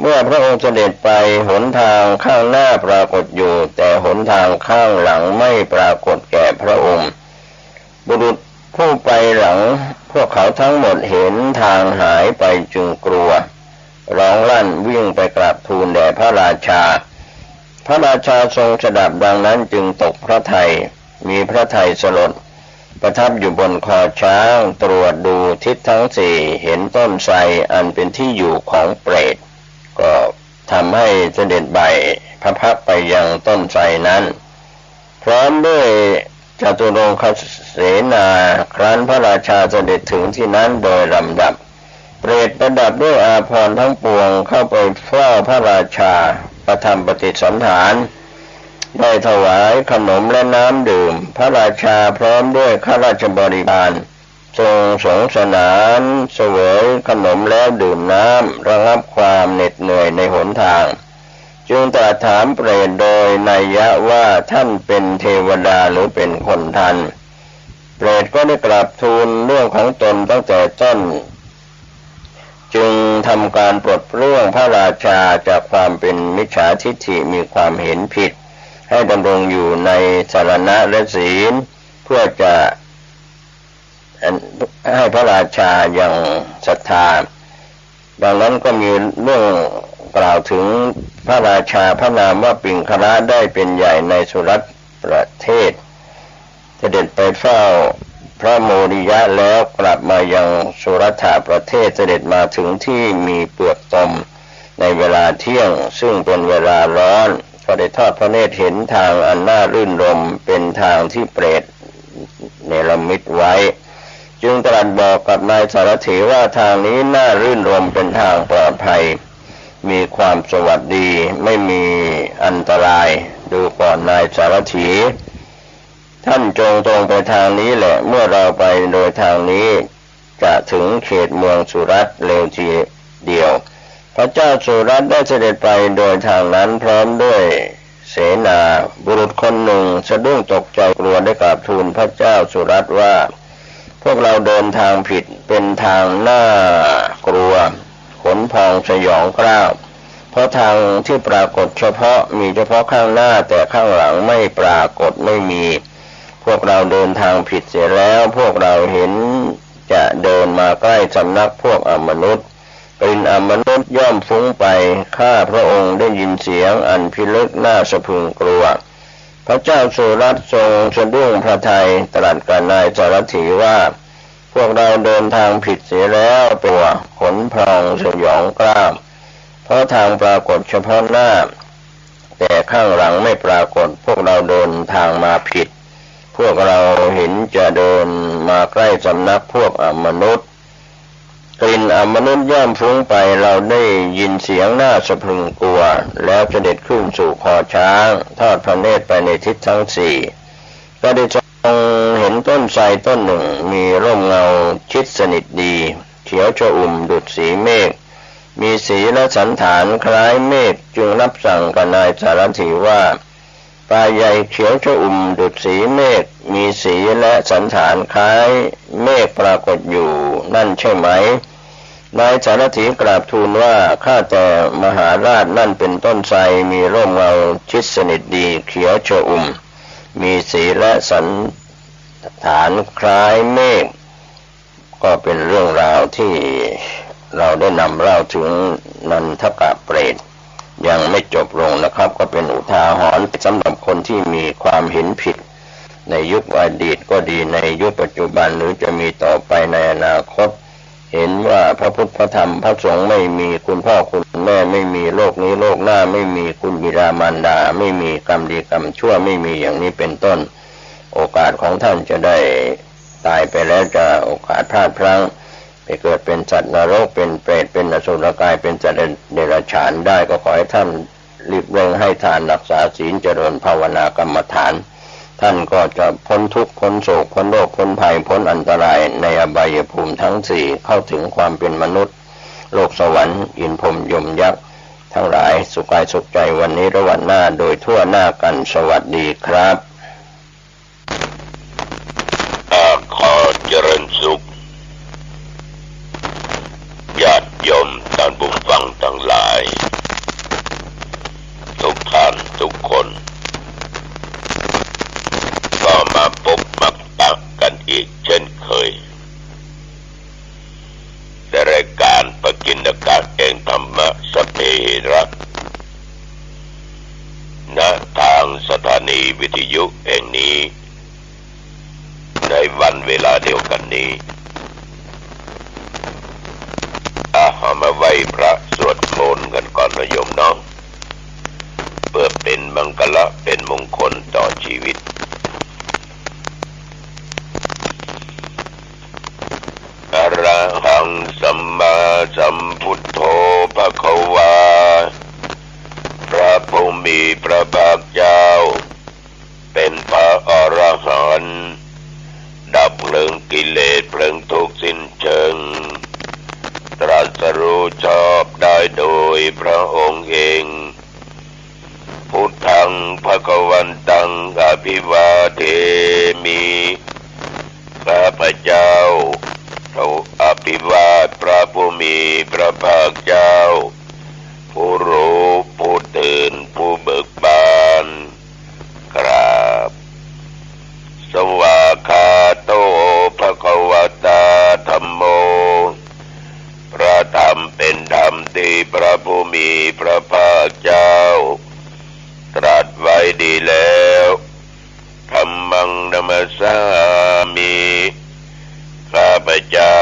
เมื่อพระองค์เสด็จไปหนทางข้างหน้าปรากฏอยู่แต่หนทางข้างหลังไม่ปรากฏแก่พระองค์บุรุษผู้ไปหลังพวกเขาทั้งหมดเห็นทางหายไปจึงกลัวร้องลั่นวิ่งไปกราบทูลแด่พระราชาพระราชาทรงสดับดังนั้นจึงตกพระทัยมีพระทัยสลดประทับอยู่บนคอช้างตรวจดูทิศทั้งสี่เห็นต้นไทรอันเป็นที่อยู่ของเปรตก็ทำให้เสด็จพระพักไปยังต้นไทรนั้นพร้อมด้วยจตุรงคเสนาครั้นพระราชาเสด็จถึงที่นั้นโดยลำดับเปรตประดับด้วยอาภรณ์ทั้งปวงเข้าไปเฝ้าพระราชาประทำปฏิสันถานได้ถวายขนมและน้ำดื่มพระราชาพร้อมด้วยข้าราชบริพารทรงสงสนานเสวยขนมแล้วดื่มน้ำระงับความเหน็ดเหนื่อยในหนทางจึงตรัสถามเปรตโดยนัยยะว่าท่านเป็นเทวดาหรือเป็นคนทันเปรตก็ได้กราบทูลเรื่องของตนตั้งแต่ต้นจึงทำการปลดเปลื้องพระราชาจากความเป็นมิจฉาทิฏฐิมีความเห็นผิดให้ดำรงอยู่ในสรณะและศีลเพื่อจะให้พระราชาอย่างศรัทธาดังนั้นก็มีเรื่องกล่าวถึงพระราชาพระนามว่าปิงคละได้เป็นใหญ่ในสุรัตประเทศเสด็จไปเฝ้าพระโมริยะแล้วกลับมายังสุรัตถประเทศเสด็จมาถึงที่มีเปลือกตมในเวลาเที่ยงซึ่งเป็นเวลาร้อนก็ได้ทอดพระเนตรเห็นทางอันน่ารื่นรมเป็นทางที่เปรตเนรมิตไว้จึงตรัสบอกกับนายสารถีว่าทางนี้น่ารื่นรมเป็นทางปลอดภัยมีความสวัสดีไม่มีอันตรายดูก่อนนายสารถีท่านจงตรงไปทางนี้แหละเมื่อเราไปโดยทางนี้จะถึงเขตเมืองสุรัตน์เร็วทีเดียวพระเจ้าสุรัตน์ได้เสด็จไปโดยทางนั้นพร้อมด้วยเสนาบุรุษคนหนึ่งสะดุ้งตกใจกลัวได้กราบทูลพระเจ้าสุรัตน์ว่าพวกเราเดินทางผิดเป็นทางน่ากลัวขนพองสยองกล้าวเพราะทางที่ปรากฏมีเฉพาะข้างหน้าแต่ข้างหลังไม่ปรากฏไม่มีพวกเราเดินทางผิดเสียแล้วพวกเราเห็นจะเดินมาใกล้สำนักพวกอมนุษย์กลิ่นอมนุษย์ย่อมฟุ้งไปข้าพระองค์ได้ยินเสียงอันพิลึกน่าสะพรึงกลัวพระเจ้าสุรัตน์ทรงสะดุ้งพระทัยตรัสกับนายสารถีว่าพวกเราเดินทางผิดเสียแล้วตัวขนพองสยองกล้าวเพราะทางปรากฏเฉพาะหน้าแต่ข้างหลังไม่ปรากฏพวกเราเดินทางมาผิดพวกเราเห็นจะเดินมาใกล้สำนักพวกอมนุษย์กลิ่นอมนุษย์ย่อมฟุ้งไปเราได้ยินเสียงน่าสะพรึงกลัวแล้วเสด็จขึ้นสู่คอช้างทอดพระเนตรไปในทิศทั้งสี่ก็ได้ทรงเห็นต้นไทรต้นหนึ่งมีร่มเงาชิดสนิทดีเขียวชอุ่มดุจสีเมฆมีสีและสันฐานคล้ายเมฆจึงรับสั่งกับนายสารถีว่าป่าใหญ่เขียวชอุ่มดุจสีเมฆมีสีและสันฐานคล้ายเมฆปรากฏอยู่นั่นใช่ไหมนายสารถีกราบทูลว่าข้าแต่มหาราชนั่นเป็นต้นไทรมีร่มเงาชิดสนิทดีเขียวชอุ่มมีสีและสันฐานคล้ายเมฆก็เป็นเรื่องราวที่เราได้นำเล่าถึงนันทกะเปรตยังไม่จบลงนะครับก็เป็นอุทาหรณ์สำหรับคนที่มีความเห็นผิดในยุคอดีตก็ดีในยุคปัจจุบันหรือจะมีต่อไปในอนาคตเห็นว่าพระพุทธพระธรรมพระสงฆ์ไม่มีคุณพ่อคุณแม่ไม่มีโลกนี้โลกหน้าไม่มีคุณบิดามารดาไม่มีกรรมดีกรรมชั่วไม่มีอย่างนี้เป็นต้นโอกาสของท่านจะได้ตายไปแล้วจะโอกาสพลาดพลั้งไปเกิดเป็นสัตว์นรกเป็นเปรตเป็นอสุรกายเป็นสัตว์เดรัจฉานได้ก็ขอให้ท่านรีบเร่งให้ทานรักษาศีลเจริญภาวนากรรมฐานท่านก็จะพ้นทุกข์พ้นโศกพ้นโรคพ้นภัยพ้นอันตรายในอบายภูมิทั้งสี่เข้าถึงความเป็นมนุษย์โลกสวรรค์อินพรหมยมยักษ์ทั้งหลายสุขกายสุขใจวันนี้ระวันหน้าโดยทั่วหน้ากันสวัสดีครับขอเจริญสุขญาติโยมท่านผู้ฟังทั้งหลาย ทุกท่านทุกคนก็มาพบมาปะกันอีกเช่นเคยในรายการปกิณกะเองธรรมะสเประณทางสถานีวิทยุแห่งนี้ในวันเวลาเดียวกันนี้มาไหว้พระสวดมนต์กันก่อนนะโยมน้องเพื่อเป็นมังคละเป็นมงคลต่อชีวิตอรหังสัมมาสัมพุทโธภควาพระผู้มีพระภาคเจ้าเป็นพระอรหันต์ดับเพลิงกิเลสเพลิงทุกข์สิ้นเชิงตรัสรู้ชอบได้โดยพระองค์เองพุทธังภควันตังอภิวาเทมิข้าพเจ้าเราอภิวาทพระผู้มีพระภาคเจ้าผู้รู้ผู้ตื่นผู้เบิกบานกราบสวากขาโตภควตาธัมโมพระธรรมเป็นธรรมที่พระผู้มีพระภาคเจ้าตรัสไว้ดีแล้วธัมมังนัมสสามิข้าพเจ้า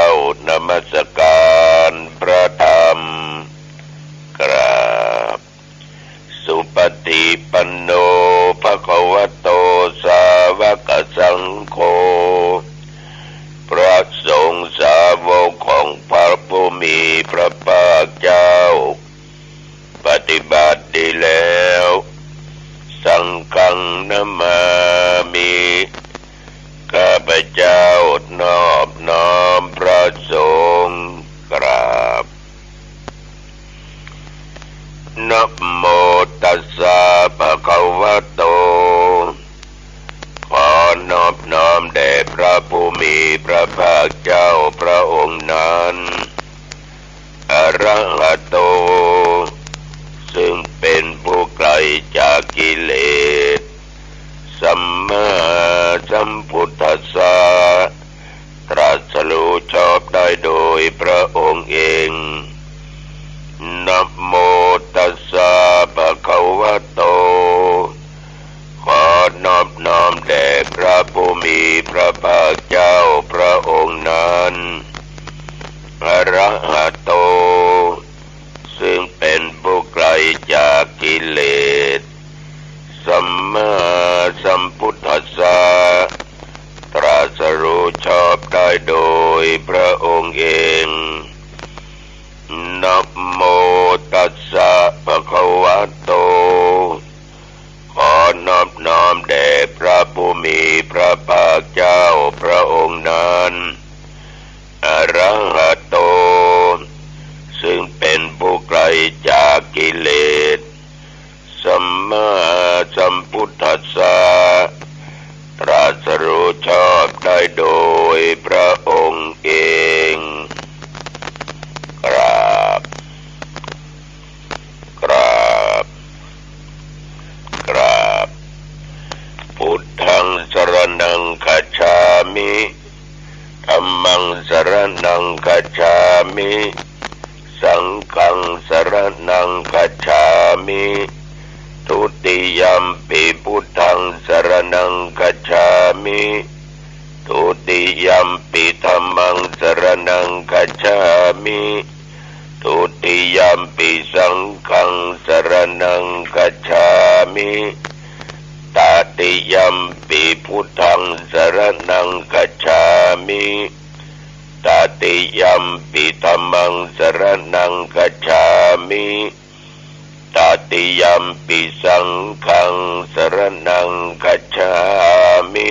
นมัสการพระธรรมกราบสุปฏิปันโนภควโตสาวกสังโฆพระสงฆ์สาวกของพระผู้มีพระภาคเจ้าปฏิบัติดีแล้วสังฆังนามามิข้าพเจ้านอบน้อมพระสงฆ์กราบนะโมตัสสะภะคะวะโตขอนอบน้อมแด่พระผู้มีพระภาคเจ้าพระองค์นั้นอรหัตโตซึ่งเป็นผู้ไกลจากกิเลสสัมมาสัมพุทธัสสะตรัสรู้ชอบได้โดยพระองค์เองนะโมตัสสะภะคะวะโตขอนอบน้อมแด่พระผู้มีพระภาคเจ้าพระองค์นั้นอรหัตโตซึ่งเป็นผู้ไกลจากกิเลสสัมมาสัมพุทธัสสะตรัสรู้ชอบได้โดยพระองค์เองนะโมตัสสะภะคะวะโตขอนอบน้อมแด่พระผู้มีพระภาคเจ้าพระองค์นั้นอรหัตโตซึ่งเป็นผู้ไกลจากกิเลสสัมมาสัมพุทธัสสะตรัสรู้ชอบได้โดยพระองค์เองกราบกราบกราบพุทธังสรณังคัจฉามิธัมมังสรณังคัจฉามิสังฆังสรณังคัจฉามิทุติยัมปิพุทธังสรณังคัจฉามิทุติยัมปิธัมมังสรณังคัจฉามิทุติยัมปิสังฆังสรณังคัจฉามิตติยัมปิพุทธังสรณังคัจฉามิตติยัมปิธัมมังสรณังคัจฉามิตติยัมปิสังฆังสรณังคัจฉามิ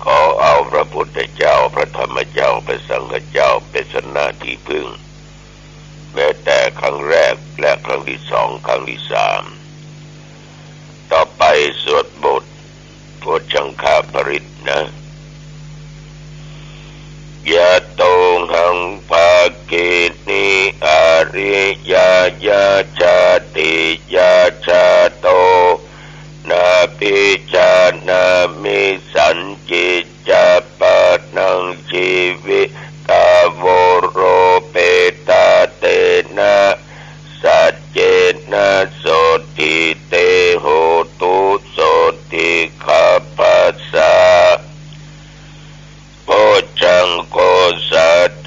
ขอเอาพระพุทธเจ้าพระธรรมเจ้าพระสังฆเจ้าเป็นสนาที่พึ่งแม้แต่ครั้งแรกและครั้งที่สองครั้งที่สามต่อไปสวดบทโพชังคาภริตนะยะโตหังภาเกนิอาริ ยายาชาติยาชาโตนาปิจานามิสัญจิจาปะนังชีวิตาวโรเปตาเตนะสัจเจนะโสติเตโหตุโสติขัพพะสะโพชังโกส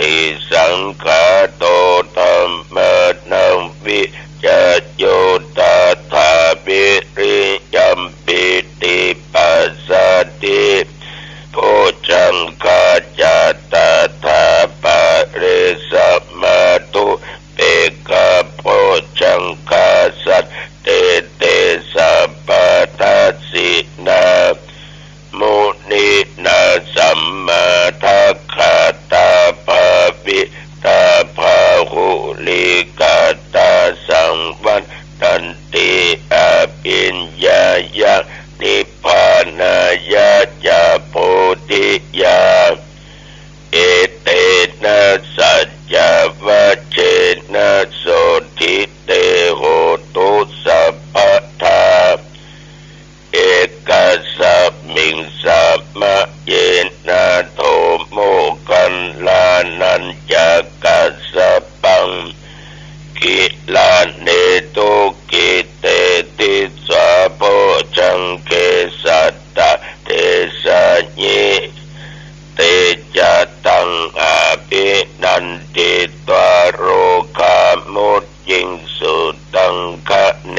ติสังฆาโตธัมมนังวิจโยตถาภิริยัมปิติปัสสติโพชังคาจัตตถาปะเรสัมมาตุเปกะโพชังคาสัตเตเตสัพพะทัสสินามุนินาสัมมาทัคคาตาภาวิตาภาหุลิกาตาสังวันตันติอาปิญญายะนิพพานายะจาโพธิยาเอเตนะสัจจวัชเชนะโสทิเตโหตุสัพพะทาเอกัสสมิงสัมมะเยนะโทโมกันลานัญจะกัสสปังกิลาเนตุกิเตติสาโพชังเกสัตตะเทสะญิเตจะตังอาภินันติตวโรคามุตยิงสุตังคะเน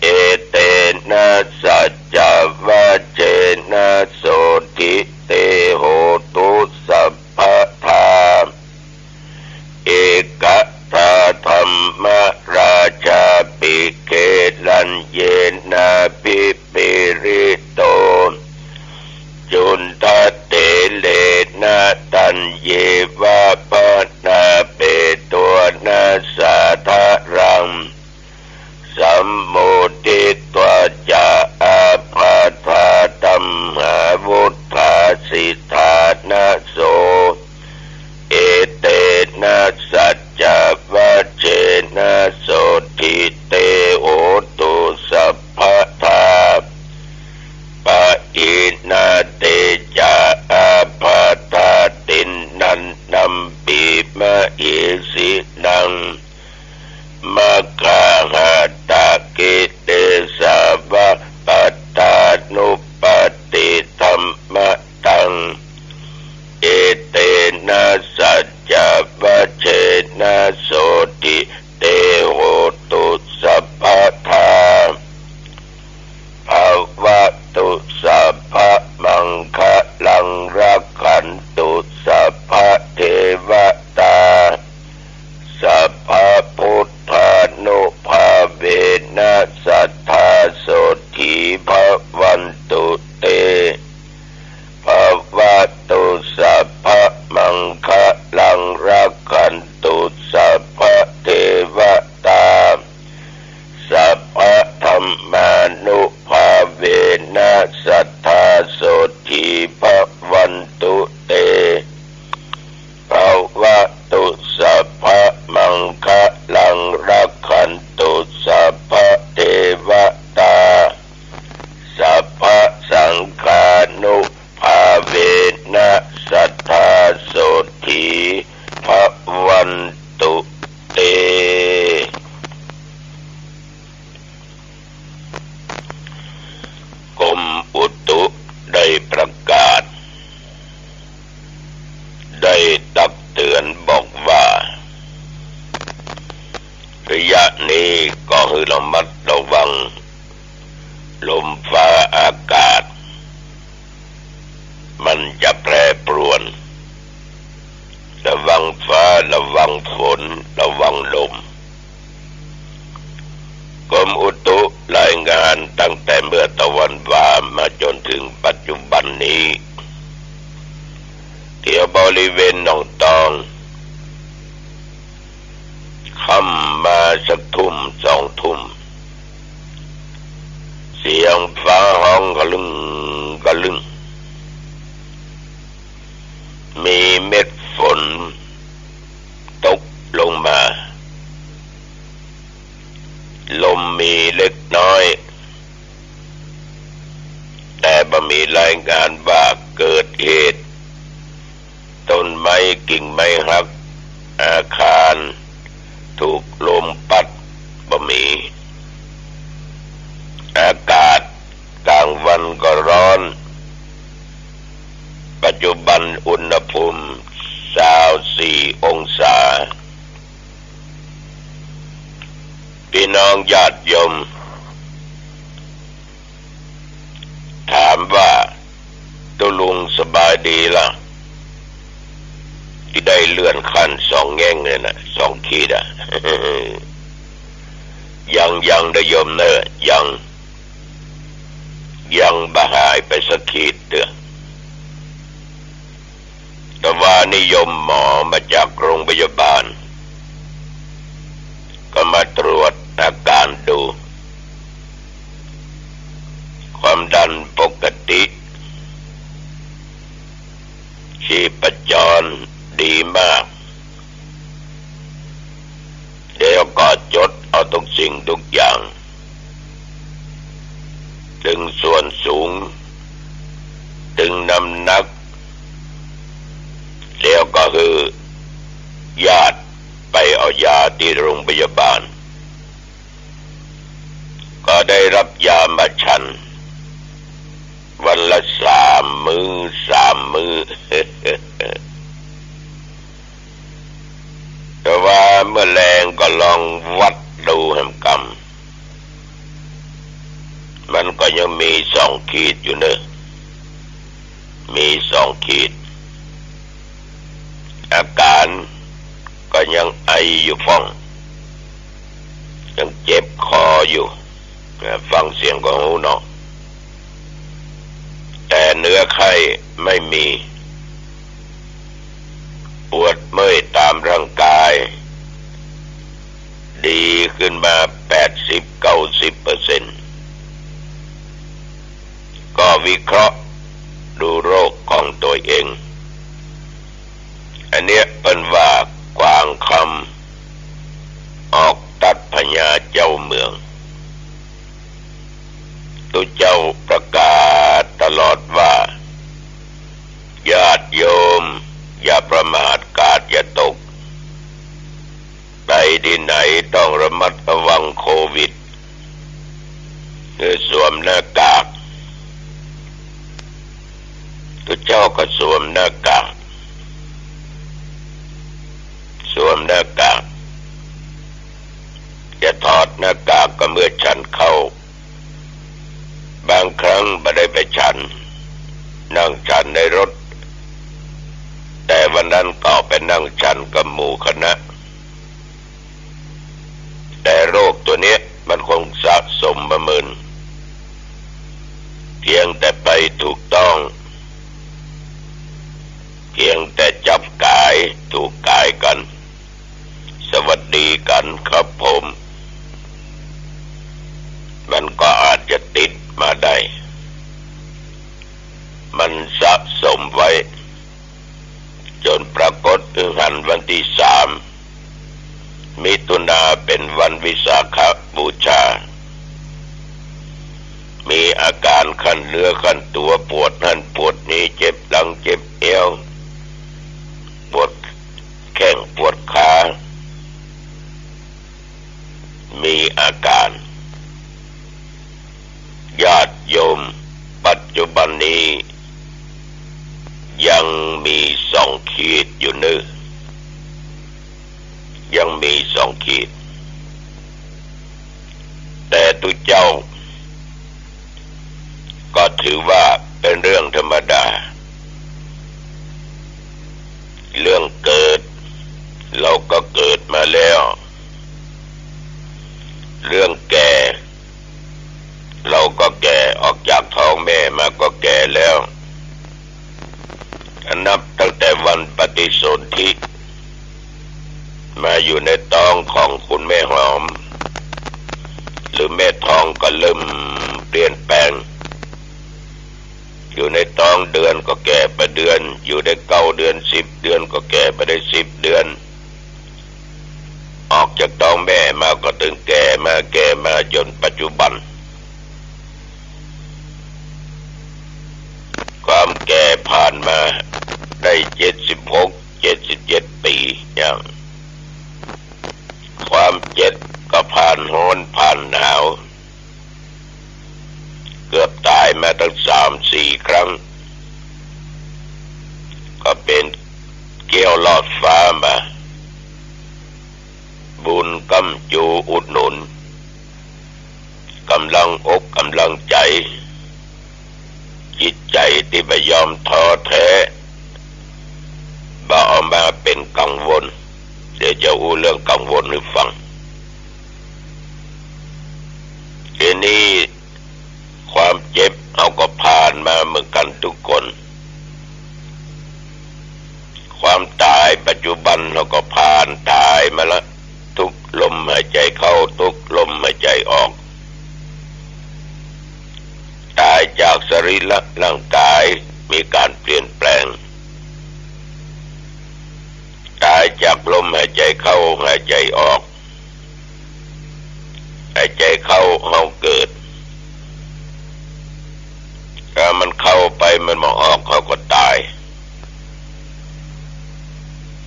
เอเตนะสัจจวัชเชนะโสทิเตโหตุสัพพะทาเอกตาธรรมราชาปิเกลัญเยนะปิปิริโตจุนทเตเลนะตัญเยวะปะนาเปตัวนาสาทารังสัมโมทิตวจาอาภาธาตัมหาวุธาสิทธานะโสเอเตนะสัจจวัชเชนะโสทิเตโหตุสัพพะทาปะอินาเตจาอาภาธาตินนันนัมปิมะเอสินังมะกะหะตะกิเตสาวะปัตตานุปติธัมมะตังเอเตนะสัจจวัชเชนะโสติเตโหตุสัพพะทาภาวะตุสัพพะมังคะลังรักขันตุสัพพะเทวตาสัพพะพุทธานุภาเวนะสัทธาโสทิภวันตุเตภาวะตุสัพพะมังคะลังรักขันตุสัพพะเทวตาสัพพะธัมมานุภาเวนะสัทธาโสทิภวันตุเตภาวะตุสัพพะมังคะลังรักขันตุสัพพะเทวตาสัพพะสังฆานุภาเวนะสัทธาโสทิภวันตุเตกรมอุตุได้ประกาศได้ตักเตือนบอกว่าระยะนี้ก็ให้ระมัดระวังลมฟ้าอากาศมันจะแปรปรวนระวังฟ้าระวังฝนระวังลมกรมอุตุรายงานตั้งแต่เมื่อตะวันวามาจนถึงปัจจุบันนี้ที่บริเวณหนองตองค่ำมาสักทุ่มสองทุ่มเสียงฟ้าห้องกะลึงกะลึงมีเม็ดฝนตกลงมา มีเล็กน้อยแต่บ่มีรายงานว่าเกิดเหตุต้นไม้กิ่งไม้หักอาคารถูกลมพัดบ่มีอากาศกลางวันก็ร้อนปัจจุบันอุณหภูมิ24 องศาพี่น้องญาติโยมถามว่าตัวลุงสบายดีล่ะที่ได้เลื่อนขั้น2 แง่งเลยนะ2 ขีดอ่ะ ยังได้โยมเนอะยังบ่หายไปสักขีดเด้อแต่ว่านิยมหมอมาจากโรงพยาบาลก็มาตรวจอาการดูความดันปกติชีพจรดีมากเดี๋ยวก็จดเอาทุกสิ่งทุกอย่างถึงส่วนสูงถึงน้ำหนักแล้วก็คือญาติไปเอายาที่โรงพยาบาลก็ได้รับยามาฉันวันละ3 มื้อ แต่ว่าเมื่อแรงก็ลองวัดดูแหมกรรมมันก็ยังมี2 ขีดอยู่เนอะมี2 ขีดอาการก็ยังไออยู่ฟ้องยังเจ็บคออยู่ฟังเสียงก็หูเนาะแต่เนื้อไข้ไม่มีปวดเมื่อยตามร่างกายดีขึ้นมา 80-90% ก็วิเคราะห์ดูโรคของตัวเองอันเนี้ยเป็นว่ากวางคำออกตัดพญาเจ้าเมืองตัวเจ้าประกาศตลอดว่าญาติโยมอย่าประมาทกาดอย่าตกไปที่ไหนต้องระมัดระวังโควิดคือสวมหน้ากากตัวเจ้าก็สวมหน้ากากจะถอดหน้ากากก็เมื่อฉันเข้าบางครั้งไม่ได้ไปฉันนั่งฉันในรถแต่วันนั้นก็ไปนั่งฉันกับหมู่คณะแต่โรคตัวนี้มันคงสะสมมามึนเพียงแต่ไปถูกต้องเพียงแต่จับกายถูกกายกันสวัสดีกันครับผมมันก็อาจจะติดมาได้มันสะสมไว้จนปรากฏหันวันที่3 มิถุนาเป็นวันวิสาขบูชามีอาการคันเนื้อคันตัวปวดนั่นปวดนี้เจ็บหลังเจ็บเอวปวดแข้งปวดขามีอาการญาติโยมปัจจุบันนี้ยังมี2 ขีดอยู่เนอะยังมี2 ขีดแต่ตัวเจ้าก็ถือว่าเป็นเรื่องธรรมดาเรื่องเกิดเราก็เกิดมาแล้วเรื่องแก่เราก็แก่ออกจากท้องแม่มาก็แก่แล้วนับตั้งแต่วันปฏิสนธิมาอยู่ในท้องของคุณแม่หอมหรือแม่ท้องก็เริ่มเปลี่ยนแปลงอยู่ในท้องเดือนก็แก่ไปเดือนอยู่ได้9 เดือน10 เดือนก็แก่ไปได้10 เดือนออกจากท้อง องแม่มาก็ถึงแก่มาจนปัจจุบันความแก่ผ่านมาได้76-77 ปีอย่างความเจ็บก็ผ่านร้อนผ่านหนาวเกือบตายมาตั้ง3-4 ครั้งก็เป็นเกี่ยวลอดฟ้ามาบุญกำจูอุดหนุนกำลังอกกำลังใจจิตใจที่ไม่ยอมท้อแท้บ่เอามาเป็นกังวลเดี๋ยวจะอู้เรื่องกังวลให้ฟังทีนี้ความเจ็บเอาก็ผ่านมาเหมือนกันทุกคนความตายปัจจุบันเราก็ผ่านตายมาแล้วทุกลมหายใจเข้าทุกลมหายใจออกตายจากสรีระร่างกายมีการเปลี่ยนแปลงตายจากลมหายใจเข้าหายใจออกหายใจเข้าเฮาเกิดถ้ามันเข้าไปมันมาออกเขาก็ตาย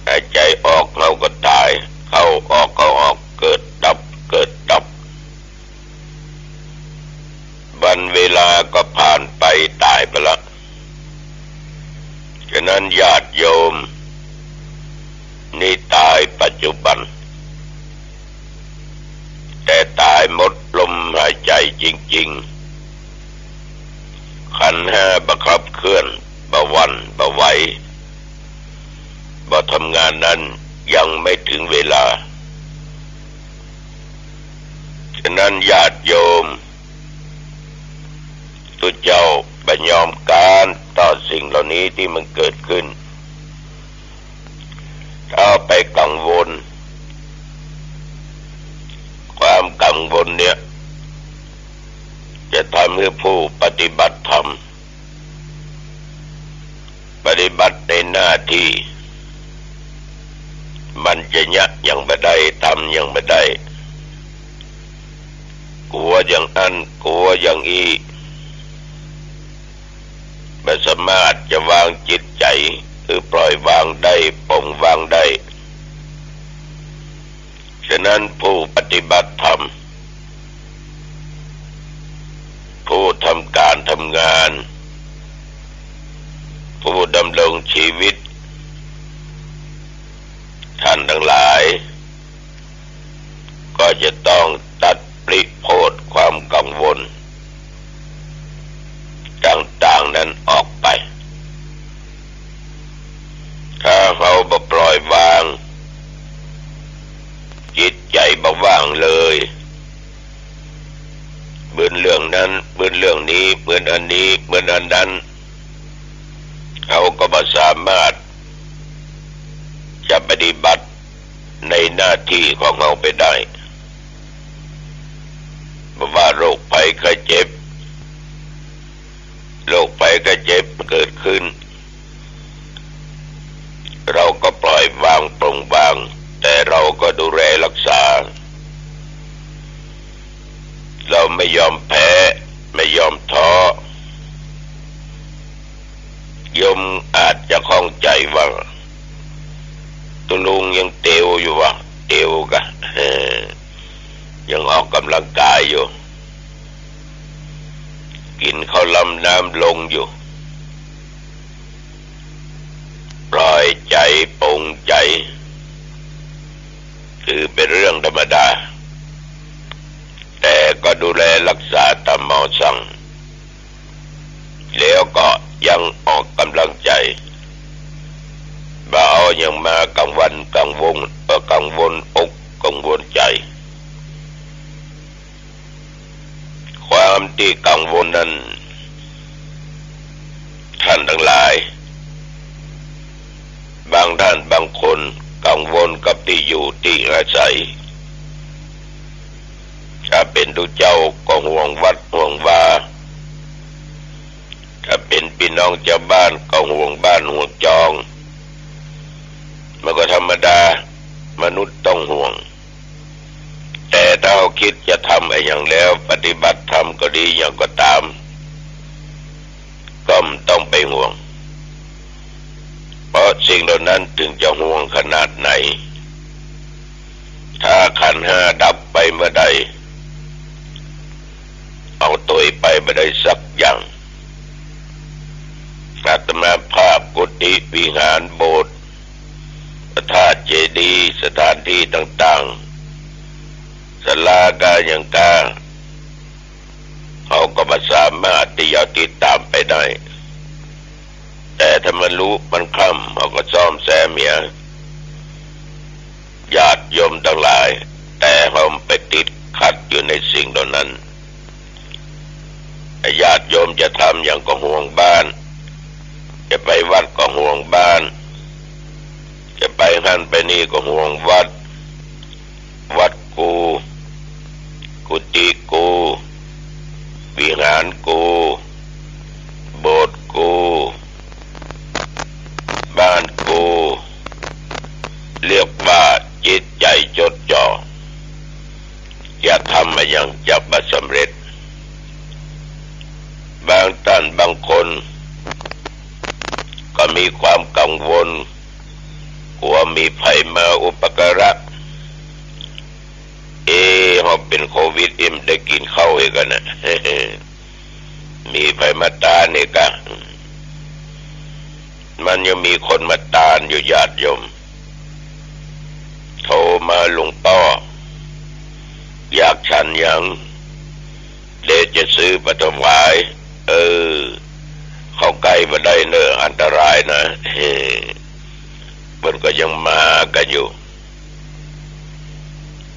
หายใจออกเราก็ตายเข้าออกเข้าออกเกิดดับเกิดดับวันเวลาก็ผ่านไปตายไปละฉะนั้นญาติโยมนี่ตายปัจจุบันแต่ตายหมดลมหายใจจริงๆขันธ์ห้าบังคับเคลื่อนบ่หวั่นบ่ไหวบ่ทำงานนั้นยังไม่ถึงเวลาฉะนั้นญาติโยมทุกเจ้าบ่ยอมการต่อสิ่งเหล่านี้ที่มันเกิดขึ้นถ้าไปกังวลความกังวลเนี่ยจะทำให้ผู้ปฏิบัติธรรมปฏิบัติในหน้าที่มันจะยักยังไม่ได้ทำยังไม่ได้กลัวอย่างนั้นกลัวอย่างนี้ไม่สามารถจะวางจิตใจคือปล่อยวางได้ปลงวางได้ฉะนั้นผู้ปฏิบัติธรรมผู้ทำการทำงานผู้ดำรงชีวิตท่านทั้งหลายก็จะต้องตัดปริโภทความกังวลต่างๆนั้นออกไปถ้าเราบ่ปล่อยวางจิตใจบ่ว่างเลยเบื่อเรื่องนั้นเบื่อเรื่องนี้เบื่ออันนี้เบื่ออันนั้นเขาก็บ่สามารถจะปฏิบัติในหน้าที่ของเขาไปได้เพราะว่าโรคภัยไข้เจ็บโรคภัยไข้เจ็บเกิดขึ้นเราก็ปล่อยวางปลงวางแต่เราก็ดูแลรักษาเราไม่ยอมแพ้ไม่ยอมท้อโยมอาจจะข้องใจว่าตุลุงยังเตียวอยู่วะเตียวกะยังออกกำลังกายอยู่กินข้าวลำน้ำลงอยู่ปล่อยใจปลงใจคือเป็นเรื่องธรรมดาแต่ก็ดูแลรักษาตามหมอสั่งแล้วก็ยังออกกำลังใจบ่เอายังมากังวลอกกังวลใจความที่กังวลนั้นท่านทั้งหลายบางท่านบางคนกังวลกับที่อยู่ที่อาศัยถ้าเป็นทุกเจ้าก็ห่วงวัดห่วงวาถ้าเป็นพี่น้องเจ้าบ้านก็ห่วงบ้านห่วงจองมันก็ธรรมดามนุษย์ต้องห่วง คิดจะทำอะไรอย่างแล้วปฏิบัติธรรมก็ดีอย่างก็ตามก็ต้องไปห่วงเพราะสิ่งเหล่านั้นถึงจะห่วงขนาดไหนถ้าขันธ์ห้าดับไปเมื่อใดเอาตัวไปไม่ได้สักอย่างอาตมาภาพกุฏิวิหารโบสถ์พระธาตุเจดีย์สถานที่ต่างๆศาลากายังกาเขาก็มาสามารถที่จะติดตามไปได้แต่ถ้ามันรู้มันคล่ำเขาก็ซ่อมแซมเมียญาติโยมทั้งหลายแต่เขาไปติดขัดอยู่ในสิ่งเหล่านั้นญาติโยมจะทำอย่างก็ห่วงบ้านจะไปวัดก็ห่วงบ้านจะไปนั่นไปนี่ก็ห่วงวัดกูกุฏิกูวิหารกูโบสถ์กูบ้านกูเรียกว่าจิตใจจดจ่ออย่าทำมาอย่างจะไม่สำเร็จบางท่านบางคนก็มีความกังวลกลัวมีภัยมาอุปการะเขาเป็นโควิดได้กินข้าวอีกนะ มีภัยมาตาเนี่ยกะมันยังมีคนมาตานอยู่ญาติโยมโทรมาหลวงพ่ออยากฉันยังเดี๋ยวจะซื้อปฐมวายเข้าใกล้มาได้เนอะอันตรายนะมันก็ยังมากันอยู่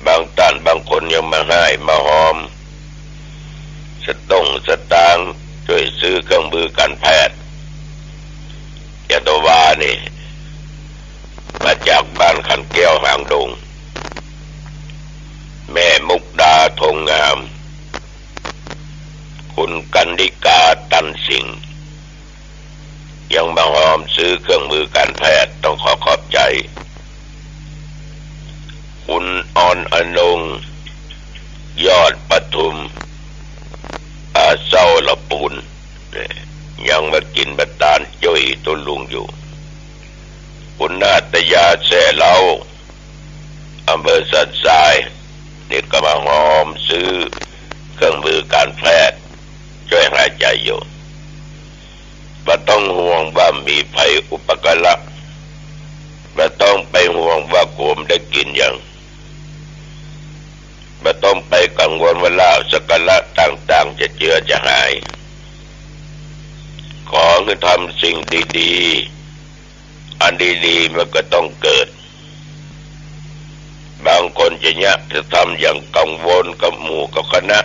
บางท่านบางคนยังมาให้มาหอมสตางค์ช่วยซื้อเครื่องมือการแพทย์ยาตัววานี่มาจากบ้านขันแก้วหางดงแม่มุกดาทงงามคุณกันดิกาตันสิงห์ยังมาหอมซื้อเครื่องมือการแพทย์ต้องขอบใจคุณออนอนงยอดปทุมเศร้าละปูนยังมากินบัตานจ่อยตุลุงอยู่คุณนาตยาแซ่เล้าอำเภอสันทรายนี่ก็มาหอมซื้อเครื่องมือการแพทย์ช่วยหายใจอยู่ไม่ต้องห่วงว่ามีภัยอุปการะไม่ต้องไปห่วงว่าโกมได้กินอย่างไม่ต้องไปกังวลว่าลาภสักการะต่างๆจะเจือจะหายขอให้ทำสิ่งดีๆอันดีๆมันก็ต้องเกิดบางคนจะทำอย่างกังวลกับหมู่กับคณะ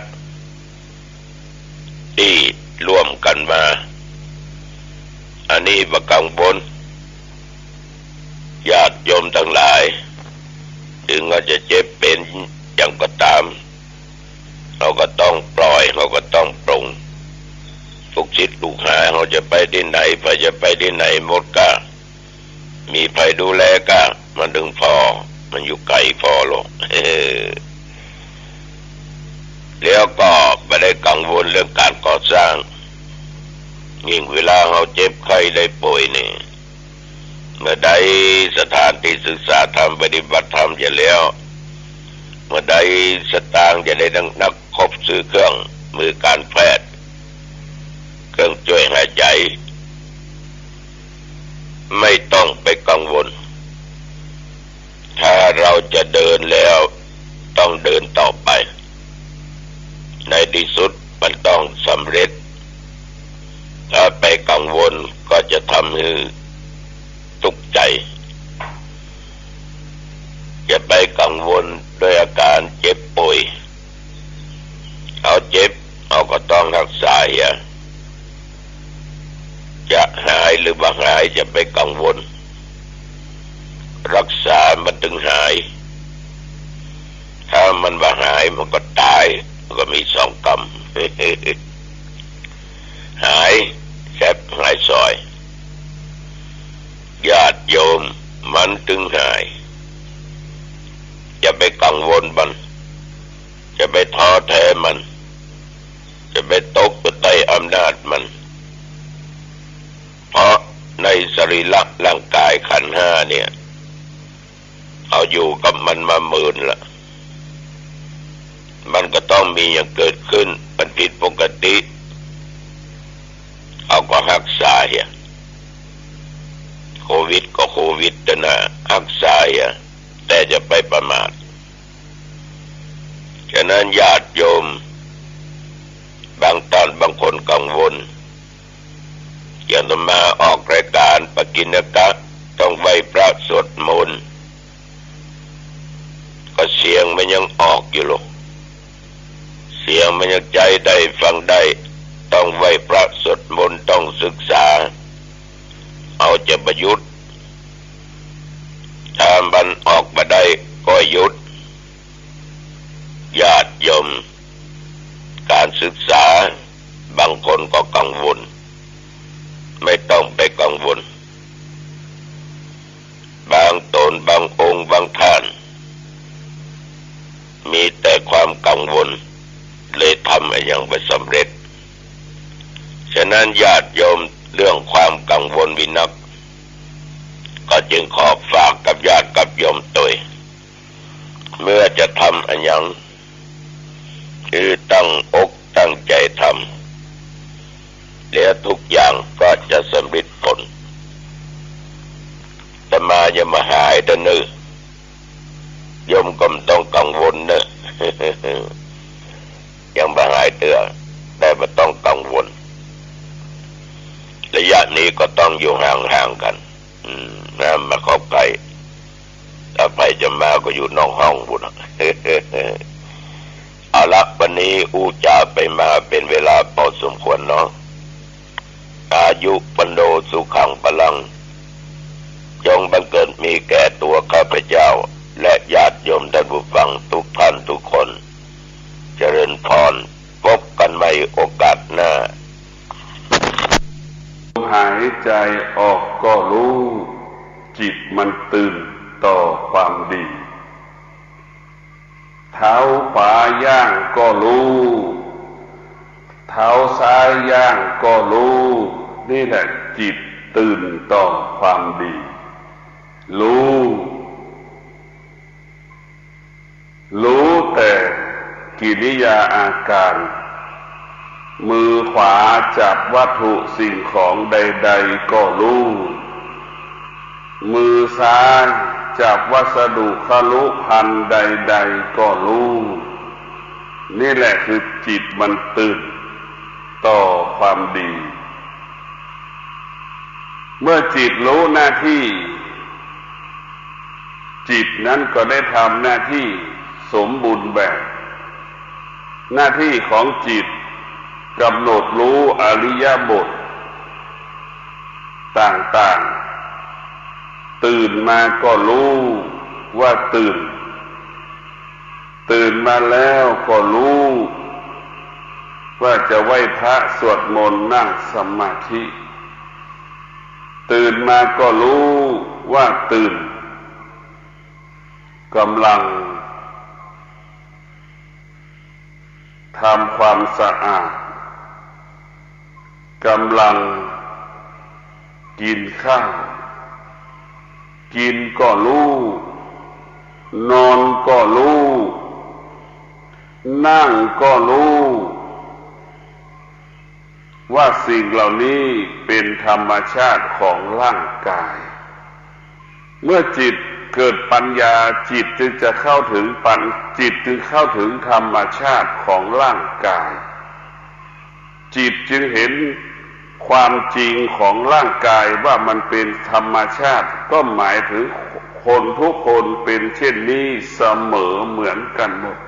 ที่ร่วมกันมาอันนี้บ่กังวลญาติโยมทั้งหลายถึงว่าจะเจ็บเป็นอย่างก็ตามเราก็ต้องปล่อยเราก็ต้องปรงทุกชิดลูกหาเราจะไปที่ไหนไปจะไปที่ไหนหมดก็มีใครดูแลก็มันดึงพอมันอยู่ไกลพอหรอกแล้วก็ไม่ได้กังวลเรื่องการก่อสร้างยิ่งเวลาเราเจ็บไข้ได้ป่วยนี่เมื่อใดสถานที่ศึกษาธรรมปฏิบัติธรรมจะแล้วเมื่อใดสตางค์จะได้นักครบซื้อเครื่องมือการแพทย์เครื่องช่วยหายใจไม่ต้องไปกังวลถ้าเราจะเดินแล้วต้องเดินต่อไปในที่สุดมันต้องสำเร็จถ้าไปกังวลก็จะทำให้ทุกข์ใจอย่าไปกังวลด้วยอาการเจ็บป่วยเอาเจ็บเอาก็ต้องรักษาจะหายหรือบ่หายจะไปกังวลรักษามันถึงหายถ้ามันบ่หายมันก็ตายมันก็มีสองกรรม หายแซ่บหายซอยญาติโยมมันถึงหายจะไปกังวลมันจะไป ไปท้อแท้มันจะไปตกอยู่ใต้อำนาจมันเพราะในสรีระร่างกายขันธ์ห้าเนี่ยเอาอยู่กับมันมาหมื่นละมันก็ต้องมีอย่างเกิดขึ้นมันผิดปกติเอาก็รักษาเหี้ยโควิดก็โควิดนะรักษาเหี้ยแต่จะไปประมาทฉะนั้นญาติโยมบางตอนบางคนกังวลอย่างจะมาออกรายการปกิณกะต้องไหว้พระสวดมนต์ก็เสียงมันยังออกอยู่หรอกเสียงมันยังใจได้ฟังได้ต้องไหว้พระสวดมนต์ต้องศึกษาเอาจะประยุทธ์ถ้ามันออกมาได้ก็หยุดญาติโยมการศึกษาบางคนก็กังวลไม่ต้องไปกังวลบางตนบางองค์บางท่านมีแต่ความกังวลเลยทำให้ยังไม่สำเร็จฉะนั้นญาติโยมเรื่องความกังวลวินักก็จึงขอฝากกับญาติกับโยมตัวเมื่อจะทำอันยังคือตั้งอกตั้งใจทำแล้วทุกอย่างก็จะสำเร็จผลแต่มาอย่ามาหายเด้อเนอะโยมก็ไม่ต้องกังวลเนอะ ยังมาหายเตือแต่ไม่ต้องกังวลระยะนี้ก็ต้องอยู่ห่างๆกันนะมาเข้าใกล้ถ้าใครจะมาก็อยู่นอกห้องบุญ เอาละวันนี้อู้จาไปมาเป็นเวลาพอสมควรเนาะอายุปันโดสุขังพลังจงบังเกิดมีแก่ตัวข้าพเจ้าและญาติโยมท่านผู้ฟังทุกท่านทุกคนเจริญพรพบกันใหม่โอกาสหน้าหายใจออกก็รู้จิตมันตื่นต่อความดีเท้าขวาย่างก็รู้เท้าซ้ายย่างก็รู้นี่แหละจิตตื่นต่อความดีรู้แต่กิริยาอาการมือขวาจับวัตถุสิ่งของใดๆก็รู้มือซ้ายจับวัสดุคลุภัณฑ์ใดๆก็รู้นี่แหละคือจิตมันตื่นต่อความดีเมื่อจิตรู้หน้าที่จิตนั้นก็ได้ทำหน้าที่สมบูรณ์แบบหน้าที่ของจิตกำหนดรู้อริยบทต่างๆตื่นมาก็รู้ว่าตื่นมาแล้วก็รู้ว่าจะไหว้พระสวดมนต์นั่งสมาธิตื่นมาก็รู้ว่าตื่นกำลังทำความสะอาดกำลังกินข้าวกินก็รู้นอนก็รู้นั่งก็รู้ว่าสิ่งเหล่านี้เป็นธรรมชาติของร่างกายเมื่อจิตเกิดปัญญาจิตจึงจะเข้าถึงจิตจึงเข้าถึงธรรมชาติของร่างกายจิตจึงเห็นความจริงของร่างกายว่ามันเป็นธรรมชาติก็หมายถึงคนทุกคนเป็นเช่นนี้เสมอเหมือนกันหมด